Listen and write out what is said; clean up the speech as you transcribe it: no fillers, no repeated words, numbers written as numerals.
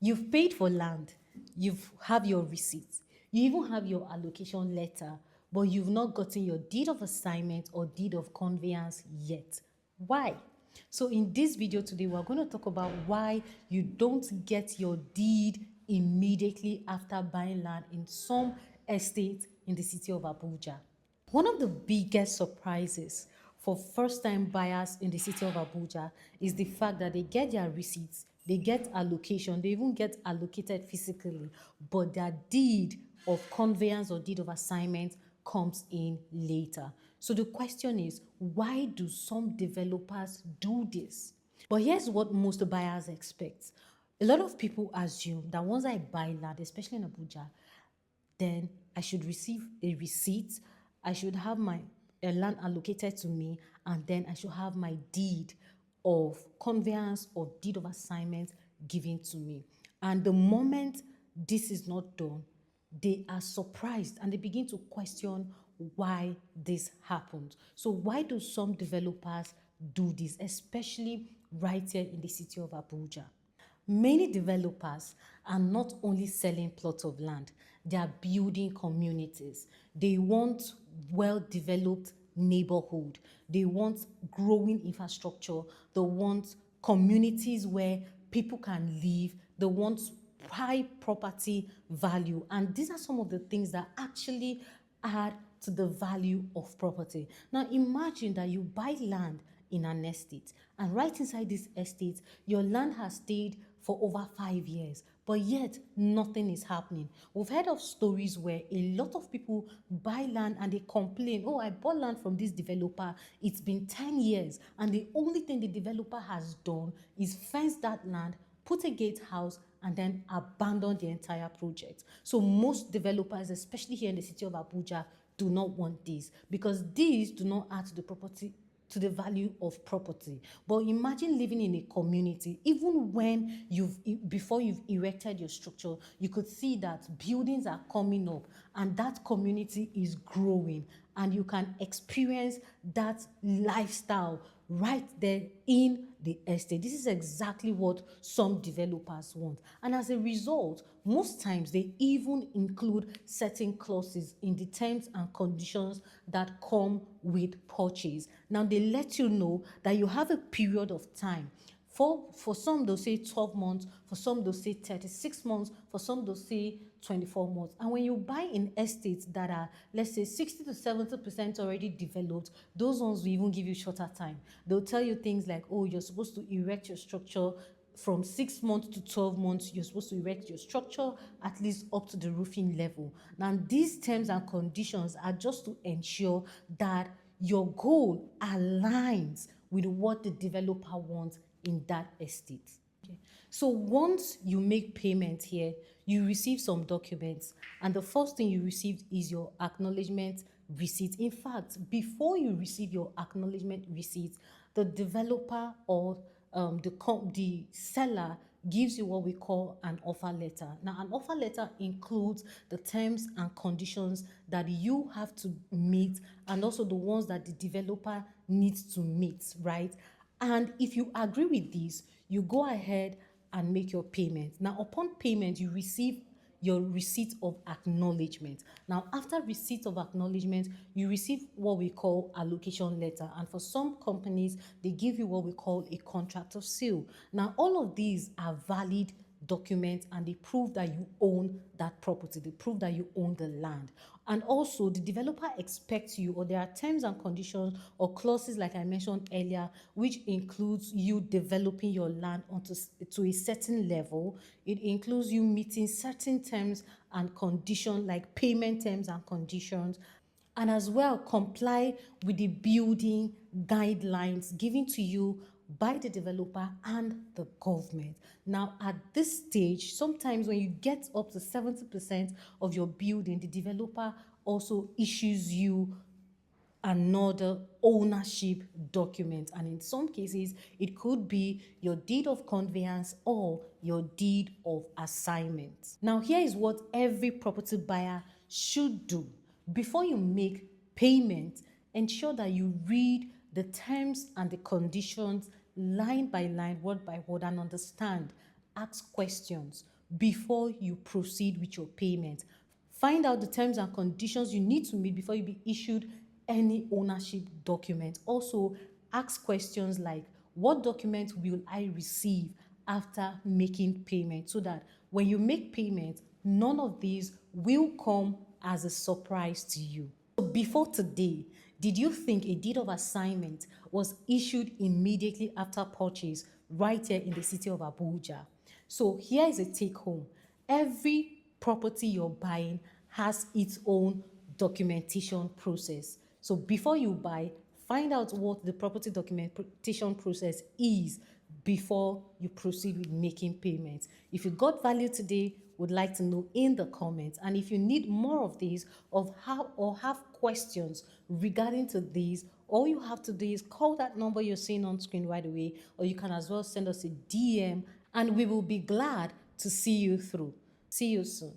You've paid for land, you have your receipts, you even have your allocation letter, but you've not gotten your deed of assignment or deed of conveyance yet. Why? So in this video today, we're going to talk about why you don't get your deed immediately after buying land in some estates in the city of Abuja. One of the biggest surprises for first-time buyers in the city of Abuja is the fact that they get their receipts, they get allocation, they even get allocated physically, but their deed of conveyance or deed of assignment comes in later. So the question is, why do some developers do this? But here's what most buyers expect. A lot of people assume that once I buy land, especially in Abuja, then I should receive a receipt, I should have my land allocated to me, and then I should have my deed of conveyance or deed of assignment given to me. And the moment this is not done, they are surprised and they begin to question why this happened. So why do some developers do this, especially right here in the city of Abuja? Many developers are not only selling plots of land, they are building communities. They want well-developed neighborhood. They want growing infrastructure. They want communities where people can live. They want high property value. And these are some of the things that actually add to the value of property. Now imagine that you buy land in an estate, and right inside this estate your land has stayed for over 5 years, but yet nothing is happening. We've heard of stories where a lot of people buy land and they complain, oh, I bought land from this developer, it's been 10 years, and the only thing the developer has done is fence that land, put a gatehouse, and then abandon the entire project. So most developers, especially here in the city of Abuja, do not want this, because these do not add to the property, to the value of property. But imagine living in a community, even when before you've erected your structure, you could see that buildings are coming up and that community is growing, and you can experience that lifestyle right there in the estate. This is exactly what some developers want. And as a result, most times they even include certain clauses in the terms and conditions that come with purchase. Now they let you know that you have a period of time. For some, they'll say 12 months, for some, they'll say 36 months, for some, they'll say 24 months. And when you buy in estates that are, let's say, 60 to 70% already developed, those ones will even give you shorter time. They'll tell you things like, oh, you're supposed to erect your structure from 6 months to 12 months, you're supposed to erect your structure at least up to the roofing level. Now, these terms and conditions are just to ensure that your goal aligns with what the developer wants in that estate. Okay. So once you make payment here, you receive some documents, and the first thing you receive is your acknowledgement receipt. In fact, before you receive your acknowledgement receipt, the developer or the seller gives you what we call an offer letter. Now, an offer letter includes the terms and conditions that you have to meet, and also the ones that the developer needs to meet, right? And if you agree with this, you go ahead and make your payment. Now, upon payment, you receive your receipt of acknowledgement. Now, after receipt of acknowledgement, you receive what we call allocation letter. And for some companies, they give you what we call a contract of sale. Now, all of these are valid documents, and they prove that you own that property. They prove that you own the land. And also, the developer expects you, or there are terms and conditions or clauses, like I mentioned earlier, which includes you developing your land to a certain level. It includes you meeting certain terms and conditions, like payment terms and conditions, and as well comply with the building guidelines given to you by the developer and the government. Now, at this stage, sometimes when you get up to 70% of your building, the developer also issues you another ownership document, and in some cases it could be your deed of conveyance or your deed of assignment. Now, here is what every property buyer should do. Before you make payment, ensure that you read the terms and the conditions line by line, word by word, and understand ask questions before you proceed with your payment. Find out the terms and conditions you need to meet before you be issued any ownership document. Also, ask questions like, what document will I receive after making payment, so that when you make payment, none of these will come as a surprise to you. So before today, did you think a deed of assignment was issued immediately after purchase right here in the city of Abuja? So here is a take home. Every property you're buying has its own documentation process. So before you buy, find out what the property documentation process is before you proceed with making payments. If you got value today, would like to know in the comments. And if you need more of these, of how, or have questions regarding to these, all you have to do is call that number you're seeing on screen right away, or you can as well send us a DM, and we will be glad to see you through. See you soon.